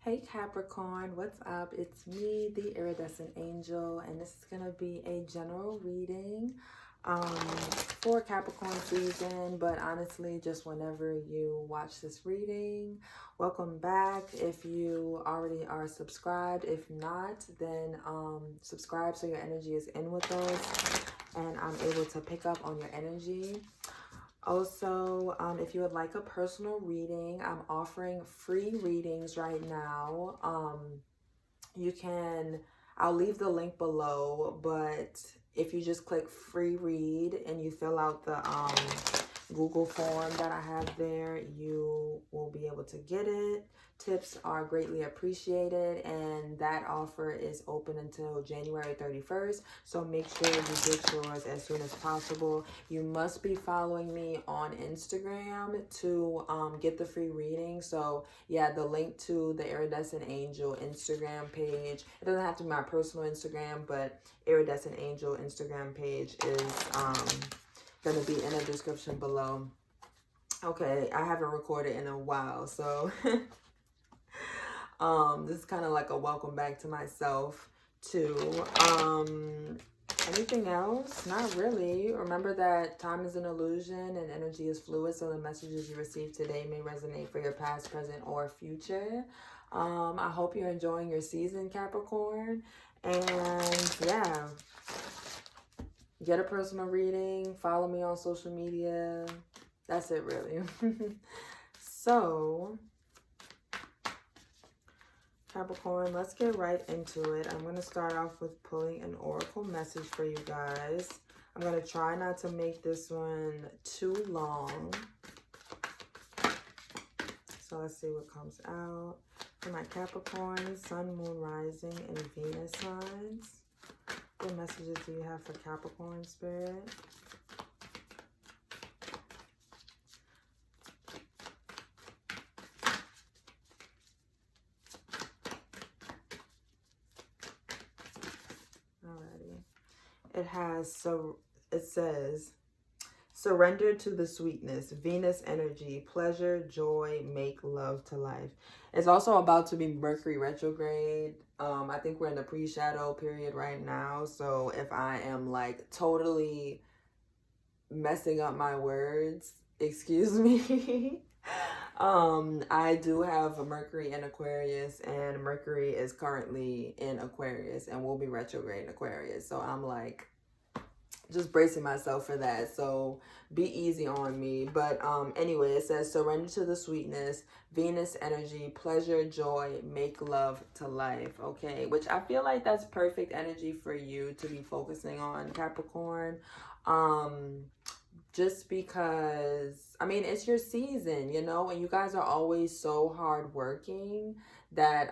Hey Capricorn, what's up? It's me, the iridescent angel, and this is gonna be a general reading for Capricorn season, but honestly, just whenever you watch this reading. Welcome back. If you already are subscribed, if not, then subscribe so your energy is in with us and I'm able to pick up on your energy. Also, if you would like a personal reading, I'm offering free readings right now. I'll leave the link below, but if you just click free read and you fill out the Google form that I have there, you will be able to get it. Tips are greatly appreciated, and that offer is open until January 31st. So make sure you get yours as soon as possible. You must be following me on Instagram to get the free reading. So yeah, the link to the Iridescent Angel Instagram page. It doesn't have to be my personal Instagram, but Iridescent Angel Instagram page is going to be in the description below. Okay, I haven't recorded in a while, so this is kind of like a welcome back to myself too. Anything else? Not really. Remember that time is an illusion and energy is fluid, so the messages you receive today may resonate for your past, present, or future. I hope you're enjoying your season, Capricorn. And yeah, get a personal reading. Follow me on social media. That's it, really. So, Capricorn, let's get right into it. I'm going to start off with pulling an oracle message for you guys. I'm going to try not to make this one too long. So let's see what comes out. For my Capricorn, Sun, Moon, Rising, and Venus signs. What messages do you have for Capricorn spirit? It says, surrender to the sweetness, Venus energy, pleasure, joy, make love to life. It's also about to be Mercury retrograde. I think we're in the pre-shadow period right now. So if I am like totally messing up my words, excuse me. I do have a Mercury in Aquarius, and Mercury is currently in Aquarius and will be retrograde in Aquarius. So I'm like just bracing myself for that. So be easy on me. But anyway, it says surrender to the sweetness, Venus energy, pleasure, joy, make love to life. Okay, which I feel like that's perfect energy for you to be focusing on, Capricorn. Just because, I mean, it's your season, you know, and you guys are always so hardworking that,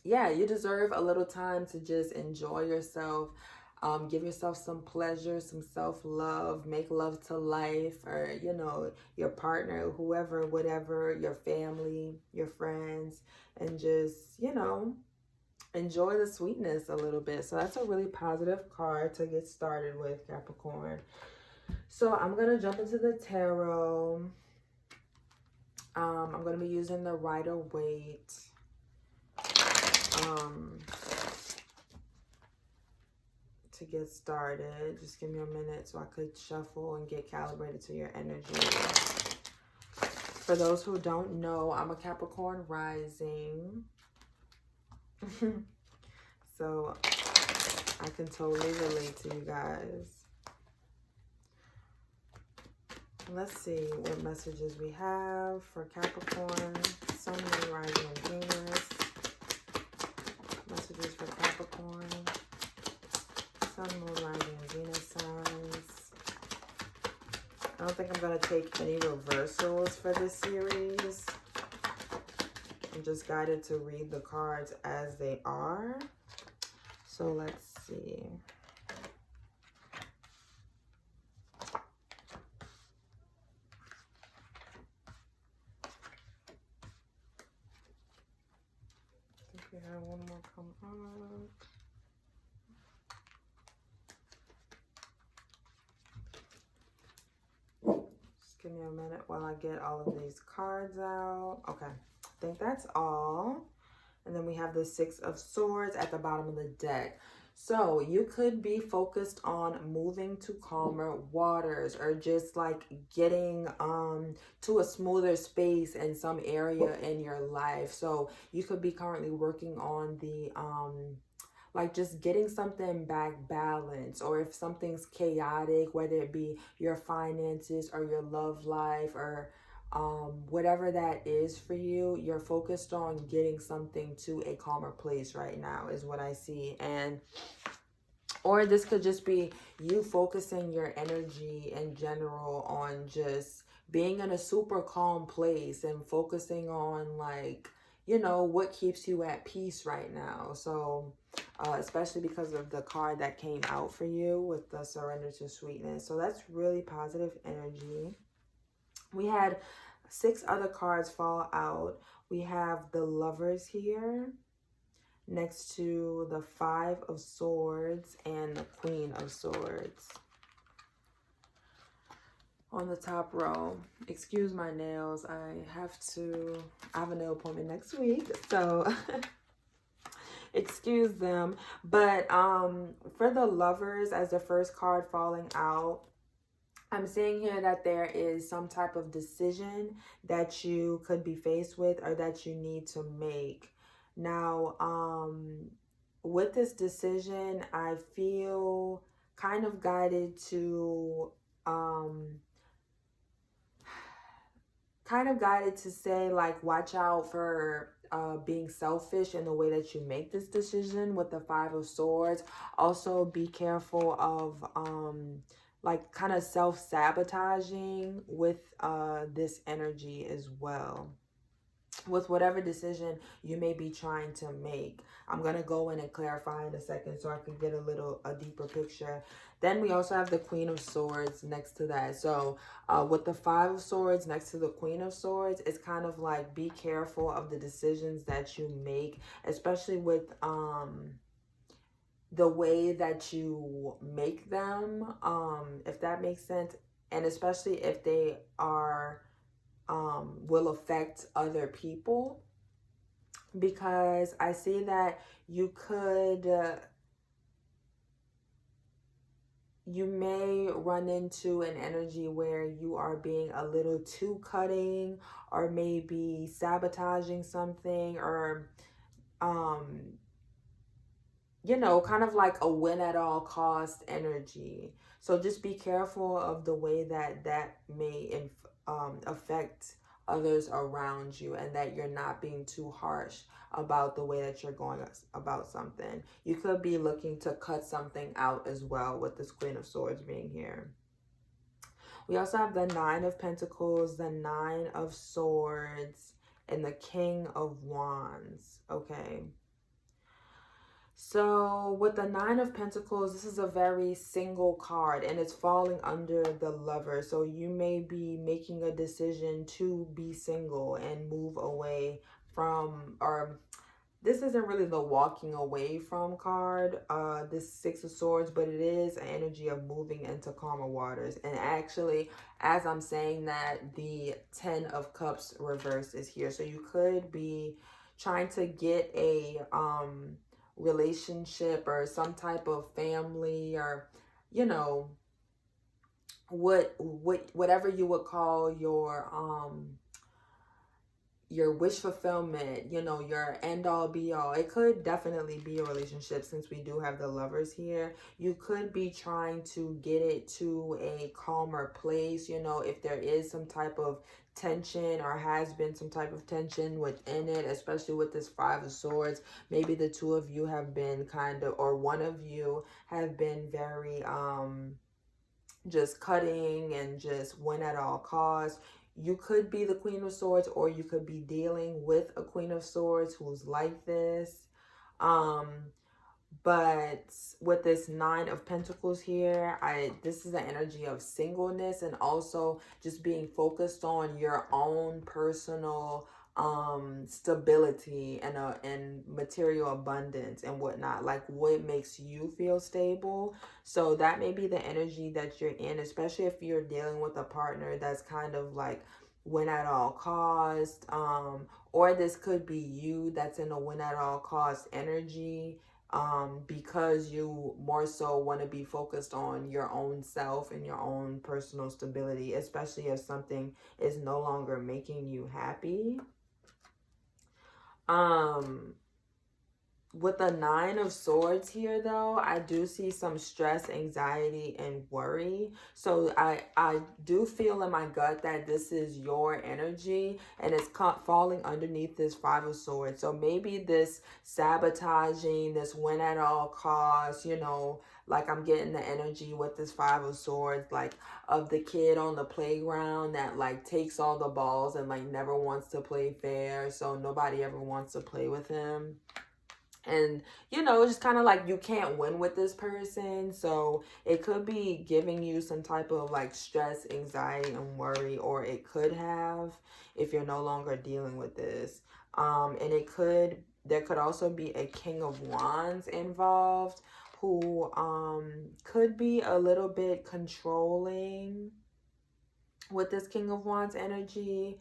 yeah, you deserve a little time to just enjoy yourself. Give yourself some pleasure, some self-love, make love to life, or, you know, your partner, whoever, whatever, your family, your friends, and just, you know, enjoy the sweetness a little bit. So that's a really positive card to get started with, Capricorn. So I'm going to jump into the tarot. I'm going to be using the Rider-Waite. To get started, just give me a minute so I could shuffle and get calibrated to your energy. For those who don't know, I'm a Capricorn rising. So I can totally relate to you guys. Let's see what messages we have for Capricorn, Sun, Moon, Rising, and Venus. Messages for Capricorn, Sun, Moon, Rising, and Venus signs. I don't think I'm going to take any reversals for this series. I'm just guided to read the cards as they are. So let's see. I think we have one more come up. Just give me a minute while I get all of these cards out. Okay. think that's all. And then we have the Six of Swords at the bottom of the deck. So you could be focused on moving to calmer waters, or just like getting to a smoother space in some area in your life. So you could be currently working on the like just getting something back balanced, or if something's chaotic, whether it be your finances or your love life, or whatever that is for you, you're focused on getting something to a calmer place right now is what I see. And or this could just be you focusing your energy in general on just being in a super calm place and focusing on, like, you know, what keeps you at peace right now. So especially because of the card that came out for you with the surrender to sweetness. So that's really positive energy. We had 6 other cards fall out. We have the Lovers here next to the 5 of Swords and the Queen of Swords. On the top row, excuse my nails. I have a nail appointment next week, so excuse them. But for the Lovers, as the first card falling out, I'm seeing here that there is some type of decision that you could be faced with or that you need to make. Now, with this decision, I feel kind of guided to say, like, watch out for being selfish in the way that you make this decision with the 5 of Swords. Also be careful of like kind of self-sabotaging with this energy as well, with whatever decision you may be trying to make. I'm going to go in and clarify in a second so I can get a deeper picture. Then we also have the Queen of Swords next to that. So with the 5 of Swords next to the Queen of Swords, it's kind of like be careful of the decisions that you make, especially with the way that you make them, if that makes sense. And especially if they are will affect other people, because I see that you could you may run into an energy where you are being a little too cutting, or maybe sabotaging something, or you know, kind of like a win at all cost energy. So just be careful of the way that that may affect others around you, and that you're not being too harsh about the way that you're going about something. You could be looking to cut something out as well with this Queen of Swords being here. We also have the 9 of Pentacles, the 9 of Swords, and the King of Wands. Okay. So with the 9 of Pentacles, this is a very single card, and it's falling under the Lover. So you may be making a decision to be single and move away from, or this isn't really the walking away from card, this 6 of Swords, but it is an energy of moving into calmer waters. And actually, as I'm saying that, the 10 of Cups reverse is here. So you could be trying to get a relationship or some type of family, or you know, whatever you would call your wish fulfillment, you know, your end all be all. It could definitely be a relationship, since we do have the Lovers here. You could be trying to get it to a calmer place, you know, if there is some type of tension, or has been some type of tension within it, especially with this 5 of Swords. Maybe the two of you have been kind of, or one of you have been very just cutting and just win at all costs. You could be the Queen of Swords, or you could be dealing with a Queen of Swords who's like this. But with this 9 of Pentacles here, this is the energy of singleness, and also just being focused on your own personal stability and material abundance and whatnot, like what makes you feel stable. So that may be the energy that you're in, especially if you're dealing with a partner that's kind of like win at all cost, or this could be you that's in a win at all cost energy, because you more so want to be focused on your own self and your own personal stability, especially if something is no longer making you happy. With the 9 of Swords here, though, I do see some stress, anxiety, and worry. So I do feel in my gut that this is your energy, and it's falling underneath this 5 of Swords. So maybe this sabotaging, this win at all costs, you know, like I'm getting the energy with this 5 of Swords, like of the kid on the playground that like takes all the balls and like never wants to play fair. So nobody ever wants to play with him. And, you know, just kind of like you can't win with this person. So it could be giving you some type of like stress, anxiety, and worry, or it could have if you're no longer dealing with this. And there could also be a King of Wands involved who could be a little bit controlling with this King of Wands energy.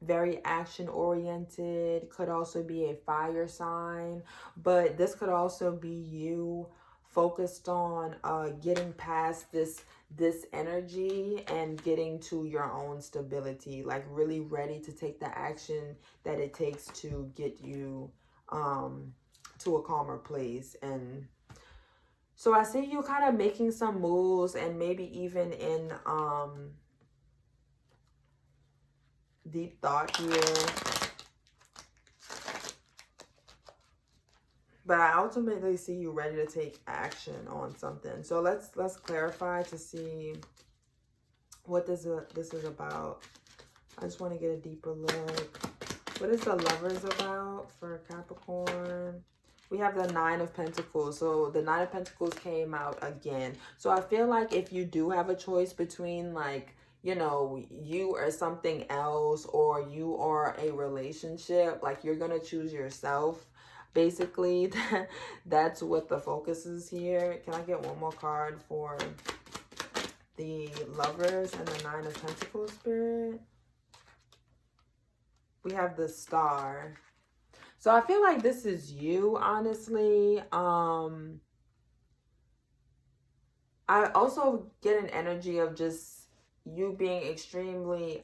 Very action oriented, could also be a fire sign, but this could also be you focused on getting past this energy and getting to your own stability, like really ready to take the action that it takes to get you to a calmer place. And so I see you kind of making some moves, and maybe even in deep thought here, but I ultimately see you ready to take action on something. So let's clarify to see what this is about. I just want to get a deeper look. What is the Lovers about for Capricorn? We have the 9 of Pentacles. So the 9 of Pentacles came out again. So I feel like if you do have a choice between like, you know, you or something else, or you or a relationship, like you're going to choose yourself. Basically, that's what the focus is here. Can I get one more card for the Lovers and the 9 of Pentacles, Spirit? We have the Star. So I feel like this is you, honestly. I also get an energy of just you being extremely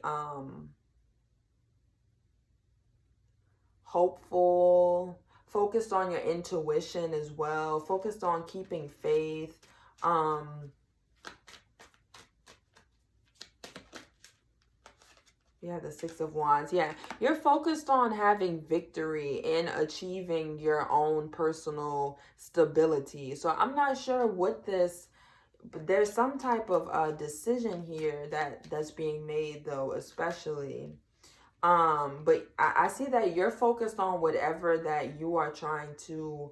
hopeful, focused on your intuition as well, focused on keeping faith. Yeah, the 6 of Wands. Yeah, you're focused on having victory in achieving your own personal stability. So I'm not sure what this, but there's some type of decision here that's being made, though, especially. But I see that you're focused on whatever that you are trying to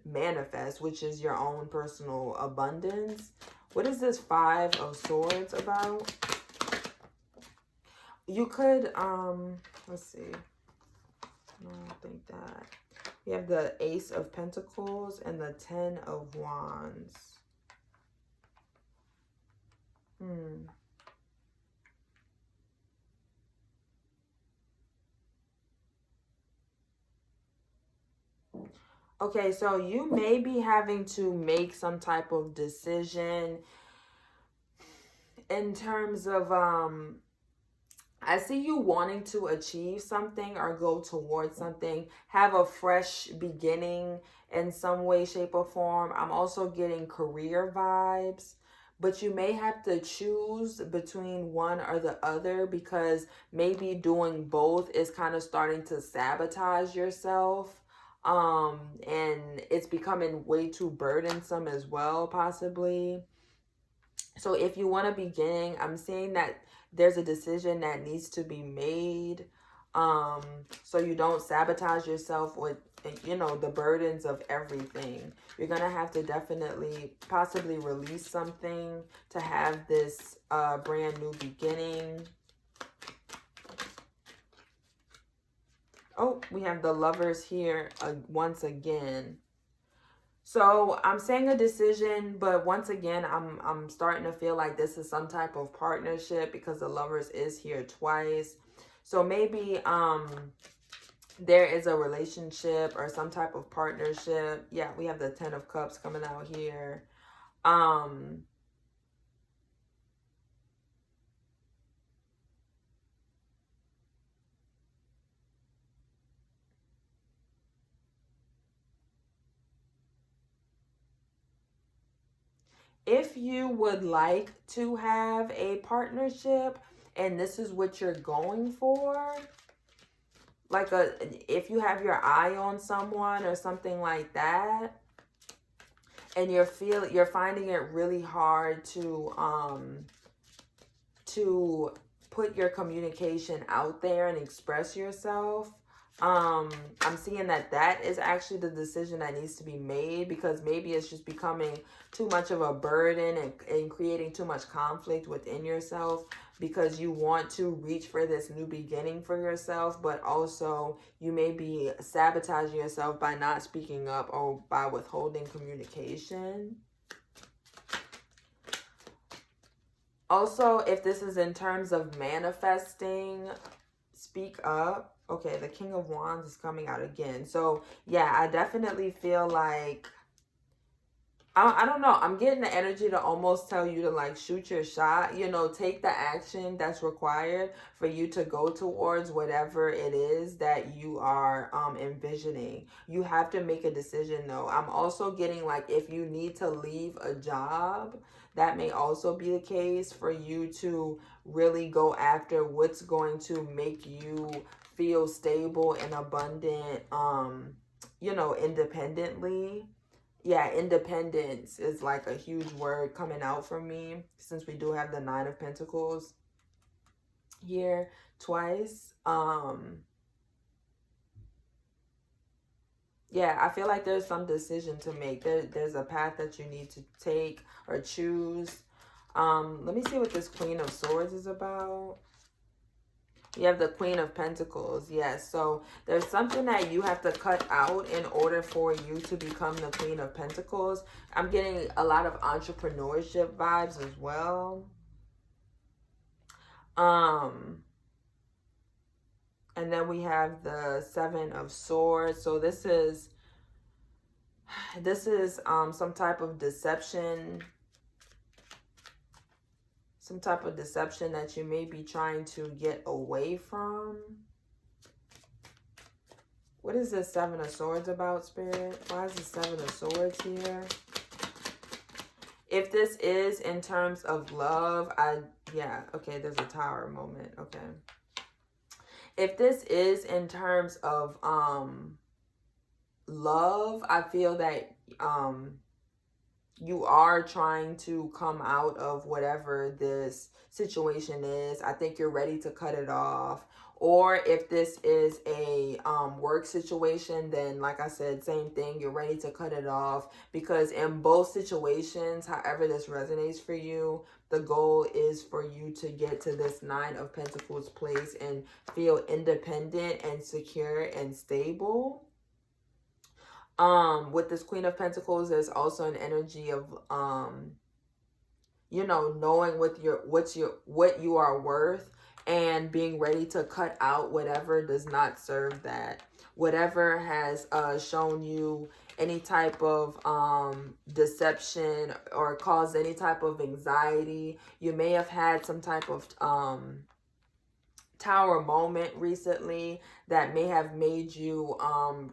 manifest, which is your own personal abundance. What is this 5 of Swords about? You could, let's see. No, I don't think that. We have the Ace of Pentacles and the 10 of Wands. Okay, so you may be having to make some type of decision in terms of, I see you wanting to achieve something or go towards something, have a fresh beginning in some way, shape, or form. I'm also getting career vibes, but you may have to choose between one or the other, because maybe doing both is kind of starting to sabotage yourself. And it's becoming way too burdensome as well, possibly. So if you want to begin, I'm seeing that there's a decision that needs to be made, so you don't sabotage yourself with, you know, the burdens of everything. You're going to have to definitely possibly release something to have this brand new beginning. Oh, we have the Lovers here once again. So I'm saying a decision, but once again, I'm starting to feel like this is some type of partnership because the Lovers is here twice. So maybe there is a relationship or some type of partnership. Yeah, we have the Ten of Cups coming out here. If you would like to have a partnership and this is what you're going for, like if you have your eye on someone or something like that, and you're finding it really hard to put your communication out there and express yourself, I'm seeing that is actually the decision that needs to be made, because maybe it's just becoming too much of a burden and creating too much conflict within yourself, because you want to reach for this new beginning for yourself, but also you may be sabotaging yourself by not speaking up or by withholding communication. Also, if this is in terms of manifesting, speak up. Okay, the King of Wands is coming out again. So, yeah, I definitely feel like, I don't know. I'm getting the energy to almost tell you to like shoot your shot, you know, take the action that's required for you to go towards whatever it is that you are envisioning. You have to make a decision though. I'm also getting like, if you need to leave a job, that may also be the case for you to really go after what's going to make you feel stable and abundant, you know, independently. Yeah, independence is like a huge word coming out for me, since we do have the Nine of Pentacles here twice. Yeah, I feel like there's some decision to make. There's a path that you need to take or choose. Let me see what this Queen of Swords is about. You have the Queen of Pentacles. Yes, so there's something that you have to cut out in order for you to become the Queen of Pentacles. I'm getting a lot of entrepreneurship vibes as well. And then we have the Seven of Swords. So this is some type of deception. Some type of deception that you may be trying to get away from. What is this Seven of Swords about, Spirit? Why is the Seven of Swords here? If this is in terms of love, yeah, okay, there's a Tower moment, okay. If this is in terms of love, I feel that you are trying to come out of whatever this situation is. I think you're ready to cut it off. Or if this is a work situation, then like I said, same thing, you're ready to cut it off. Because in both situations, however this resonates for you, the goal is for you to get to this Nine of Pentacles place and feel independent and secure and stable. With this Queen of Pentacles, there's also an energy of you know, knowing what you are worth, and being ready to cut out whatever does not serve that. Whatever has shown you any type of deception or caused any type of anxiety. You may have had some type of Tower moment recently that may have made you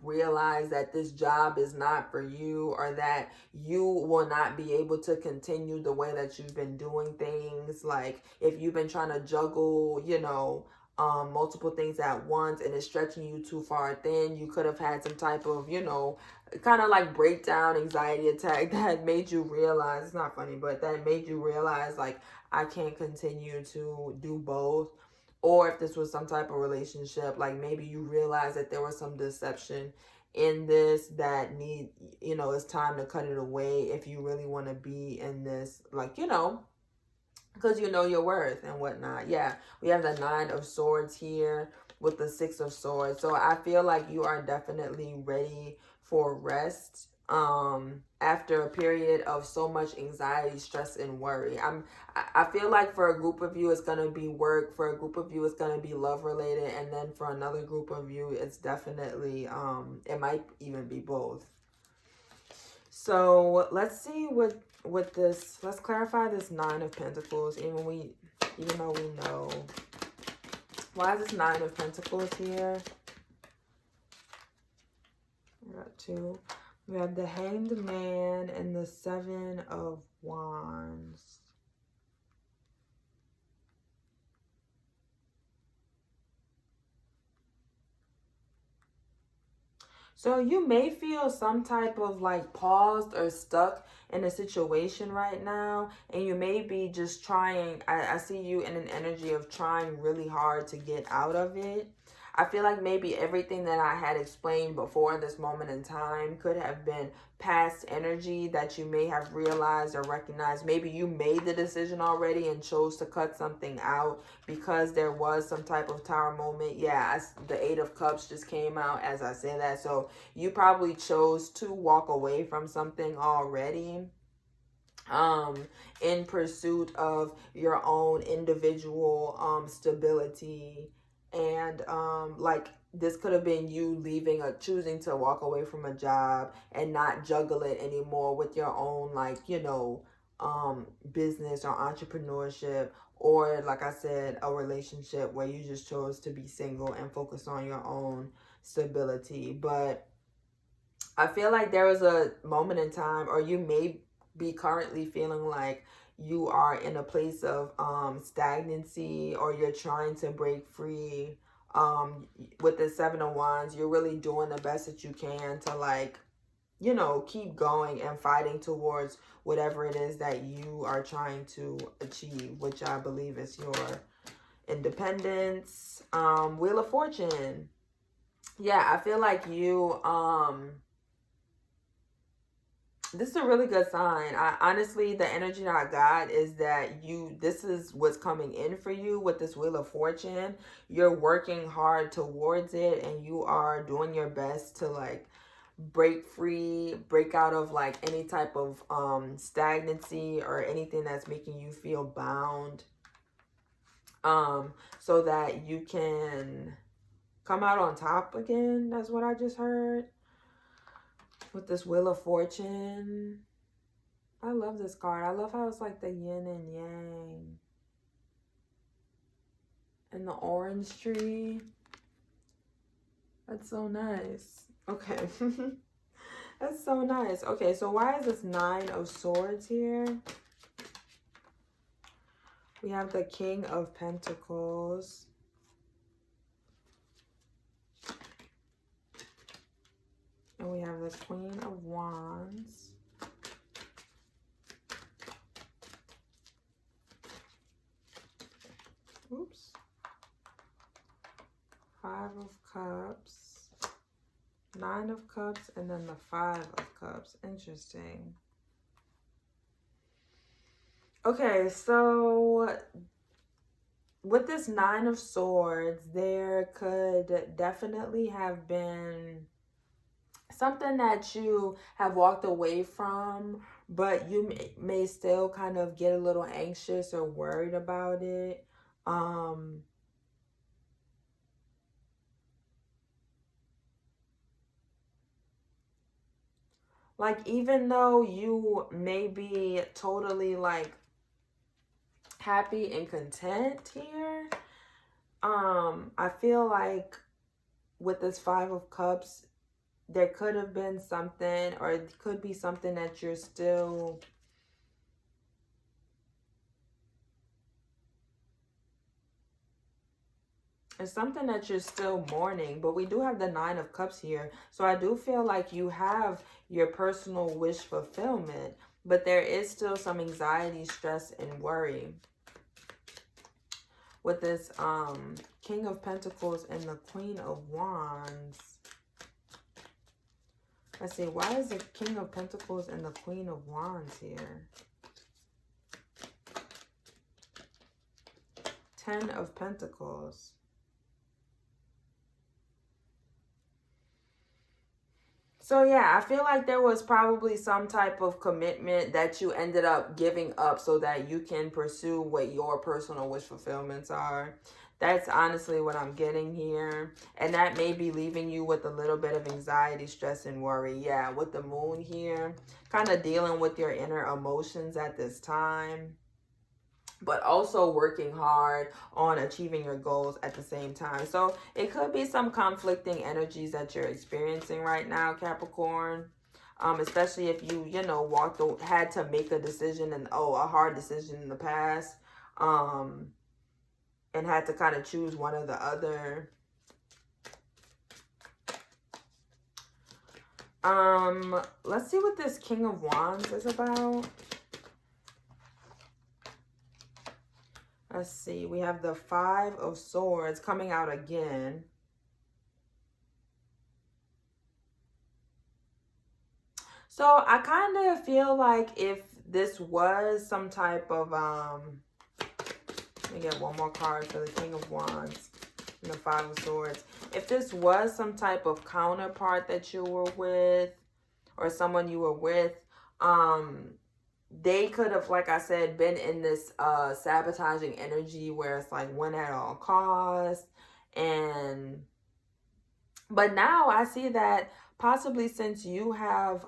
realize that this job is not for you, or that you will not be able to continue the way that you've been doing things. Like if you've been trying to juggle, you know, multiple things at once and it's stretching you too far thin, you could have had some type of, you know, kind of like breakdown, anxiety attack that made you realize, it's not funny, but that made you realize like, I can't continue to do both. Or if this was some type of relationship, like maybe you realize that there was some deception in this that you know, it's time to cut it away if you really want to be in this, like, you know, because you know your worth and whatnot. Yeah, we have the Nine of Swords here with the Six of Swords. So I feel like you are definitely ready for rest. after a period of so much anxiety, stress, and worry. I feel like for a group of you it's gonna be work, for a group of you it's gonna be love related, and then for another group of you it's definitely it might even be both. So let's see what this, let's clarify this Nine of Pentacles, even though we know. Why is this Nine of Pentacles here? We got two. We have the Hanged Man and the Seven of Wands. So you may feel some type of like paused or stuck in a situation right now. And you may be just trying, I see you in an energy of trying really hard to get out of it. I feel like maybe everything that I had explained before this moment in time could have been past energy that you may have realized or recognized. Maybe you made the decision already and chose to cut something out because there was some type of Tower moment. Yeah, the Eight of Cups just came out as I say that. So you probably chose to walk away from something already in pursuit of your own individual stability. And like this could have been you leaving or choosing to walk away from a job and not juggle it anymore with your own, like, you know, business or entrepreneurship, or like I said, a relationship where you just chose to be single and focus on your own stability. But I feel like there was a moment in time, or you may be currently feeling like you are in a place of stagnancy, or you're trying to break free. With the Seven of Wands, you're really doing the best that you can to, like, you know, keep going and fighting towards whatever it is that you are trying to achieve, which I believe is your independence. Wheel of Fortune. Yeah, I feel like you this is a really good sign. Honestly, the energy that I got is that this is what's coming in for you with this Wheel of Fortune. You're working hard towards it, and you are doing your best to, like, break free, break out of, like, any type of stagnancy or anything that's making you feel bound, so that you can come out on top again. That's what I just heard with this Wheel of Fortune. I love this card. I love how it's like the yin and yang. And the orange tree. That's so nice. Okay. That's so nice. Okay, so why is this Nine of Swords here? We have the King of Pentacles. And we have the Queen of Wands. Oops. Five of Cups. Nine of Cups. And then the Five of Cups. Interesting. Okay, so with this Nine of Swords, there could definitely have been something that you have walked away from, but you may still kind of get a little anxious or worried about it. Like, even though you may be totally, like, happy and content here, I feel like with this Five of Cups, there could have been something, or it could be something that you're still mourning. But we do have the Nine of Cups here, so I do feel like you have your personal wish fulfillment, but there is still some anxiety, stress, and worry with this King of Pentacles and the Queen of Wands. Let's see, why is the King of Pentacles and the Queen of Wands here? Ten of Pentacles. So yeah, I feel like there was probably some type of commitment that you ended up giving up so that you can pursue what your personal wish fulfillments are. That's honestly what I'm getting here. And that may be leaving you with a little bit of anxiety, stress, and worry. Yeah, with the moon here, kind of dealing with your inner emotions at this time, but also working hard on achieving your goals at the same time. So it could be some conflicting energies that you're experiencing right now, Capricorn. Especially if you know, had to make a decision and a hard decision in the past, and had to kind of choose one or the other. Let's see what this King of Wands is about. Let's see. We have the Five of Swords coming out again. So I kind of feel like if this was some type of, let me get one more card for the King of Wands and the Five of Swords. If this was some type of counterpart that you were with, or someone you were with, they could have, like I said, been in this sabotaging energy where it's like win at all costs. But now I see that possibly since you have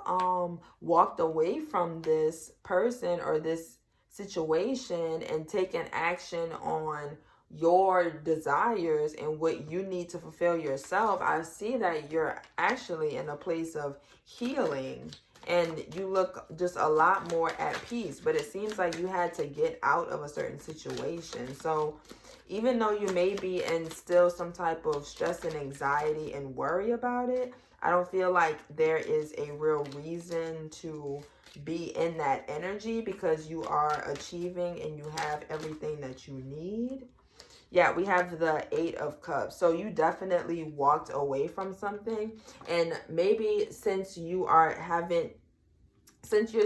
walked away from this person or this situation and taken action on your desires and what you need to fulfill yourself, I see that you're actually in a place of healing. And you look just a lot more at peace. But it seems like you had to get out of a certain situation. So even though you may be in still some type of stress and anxiety and worry about it, I don't feel like there is a real reason to be in that energy because you are achieving and you have everything that you need. Yeah, we have the Eight of Cups. So you definitely walked away from something. And maybe since you're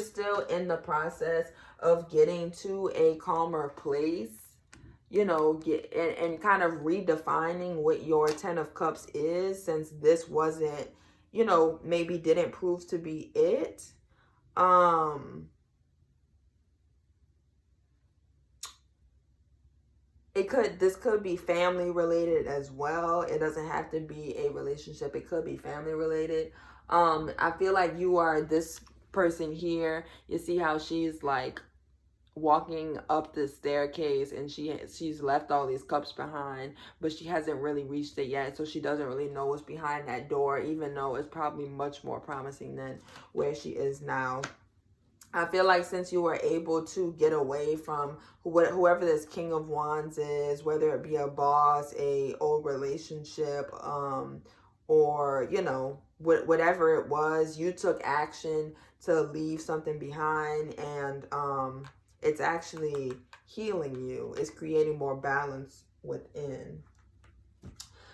still in the process of getting to a calmer place, you know, and kind of redefining what your Ten of Cups is, since this wasn't, you know, maybe didn't prove to be it. This could be family related as well. It doesn't have to be a relationship. It could be family related. I feel like you are this person here. You see how she's like walking up the staircase and she's left all these cups behind, but she hasn't really reached it yet, so she doesn't really know what's behind that door, even though it's probably much more promising than where she is now. I feel like since you were able to get away from whoever this King of Wands is, whether it be a boss, a old relationship, or, you know, whatever it was, you took action to leave something behind, and it's actually healing you. It's creating more balance within.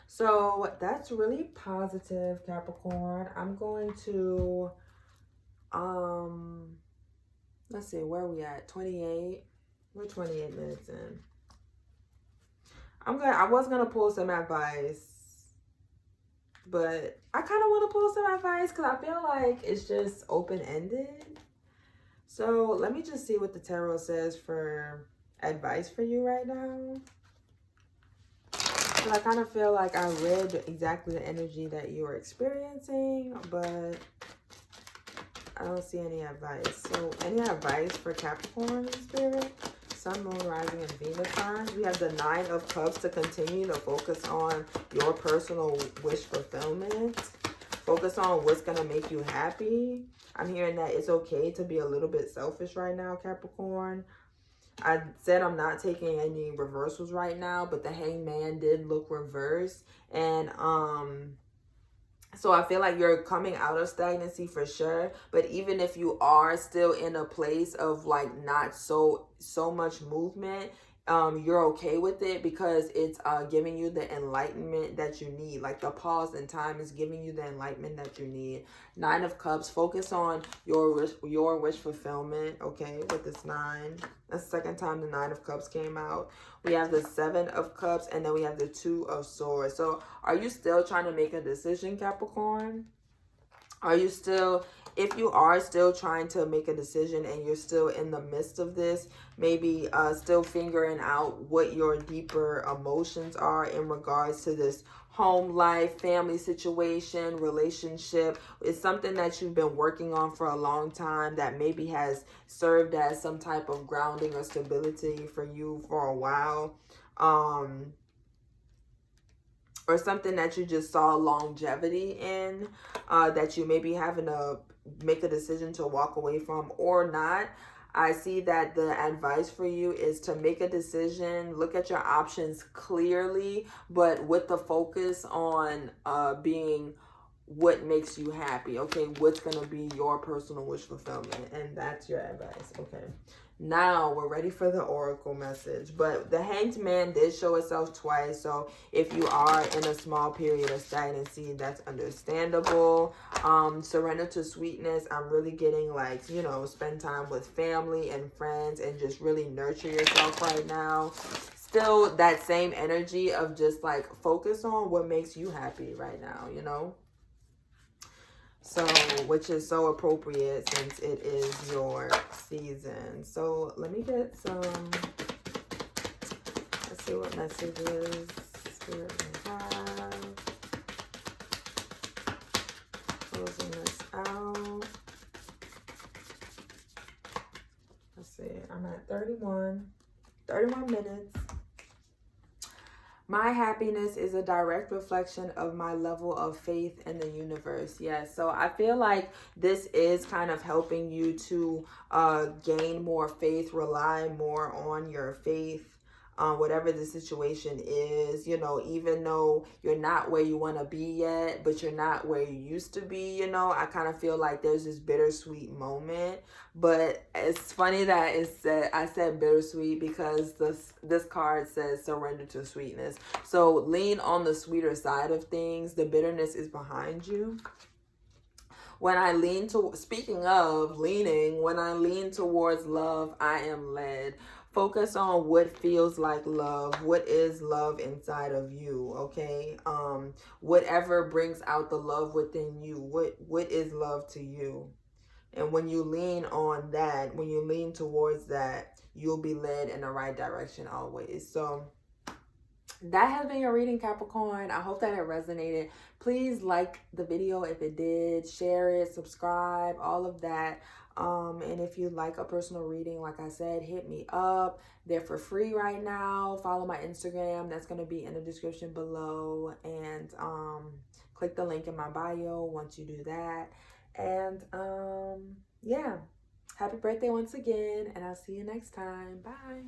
So that's really positive, Capricorn. I'm going to, let's see, where are we at? 28. We're 28 minutes in. I was gonna pull some advice, but I kind of want to pull some advice because I feel like it's just open-ended. So let me just see what the tarot says for advice for you right now. So I kind of feel like I read exactly the energy that you are experiencing, but I don't see any advice. So any advice for Capricorn in spirit? Sun, Moon, Rising, and Venus signs. We have the Nine of Cups to continue to focus on your personal wish fulfillment. Focus on what's going to make you happy. I'm hearing that it's okay to be a little bit selfish right now, Capricorn. I said I'm not taking any reversals right now, but the Hangman did look reversed. And so I feel like you're coming out of stagnancy for sure. But even if you are still in a place of like not so much movement, you're okay with it because it's giving you the enlightenment that you need. Like the pause in time is giving you the enlightenment that you need. Nine of Cups, focus on your wish fulfillment, okay, with this 9. That's the second time the Nine of Cups came out. We have the 7 of Cups, and then we have the 2 of Swords. So are you still trying to make a decision, Capricorn? Are you still, if you are still trying to make a decision and you're still in the midst of this, maybe still figuring out what your deeper emotions are in regards to this home life, family situation, relationship. It's something that you've been working on for a long time that maybe has served as some type of grounding or stability for you for a while. Or something that you just saw longevity in, that you may be having to make a decision to walk away from or not. I see that the advice for you is to make a decision, look at your options clearly, but with the focus on being what makes you happy. Okay, what's going to be your personal wish fulfillment, and that's your advice. Okay, now we're ready for the oracle message. But the Hanged Man did show itself twice, so if you are in a small period of stagnancy, that's understandable. Surrender to sweetness. I'm really getting like, you know, spend time with family and friends and just really nurture yourself right now. Still that same energy of just like focus on what makes you happy right now, you know. So, which is so appropriate since it is your season. So, let me get some, let's see what messages Spirit may have. Closing this out. Let's see, I'm at 31 minutes. My happiness is a direct reflection of my level of faith in the universe. Yes, so I feel like this is kind of helping you to gain more faith, rely more on your faith. Whatever the situation is, you know, even though you're not where you want to be yet, but you're not where you used to be, you know, I kind of feel like there's this bittersweet moment. But it's funny that I said bittersweet because this card says surrender to sweetness. So lean on the sweeter side of things. The bitterness is behind you. When I lean to, speaking of leaning, when I lean towards love, I am led. Focus on what feels like love. What is love inside of you, okay? Whatever brings out the love within you. What is love to you? And when you lean on that, when you lean towards that, you'll be led in the right direction always. So that has been your reading, Capricorn. I hope that it resonated. Please like the video if it did, share it, subscribe, all of that. And if you'd like a personal reading, like I said, hit me up. They're for free right now. Follow my Instagram. That's going to be in the description below. And click the link in my bio once you do that. And yeah, happy birthday once again. And I'll see you next time. Bye.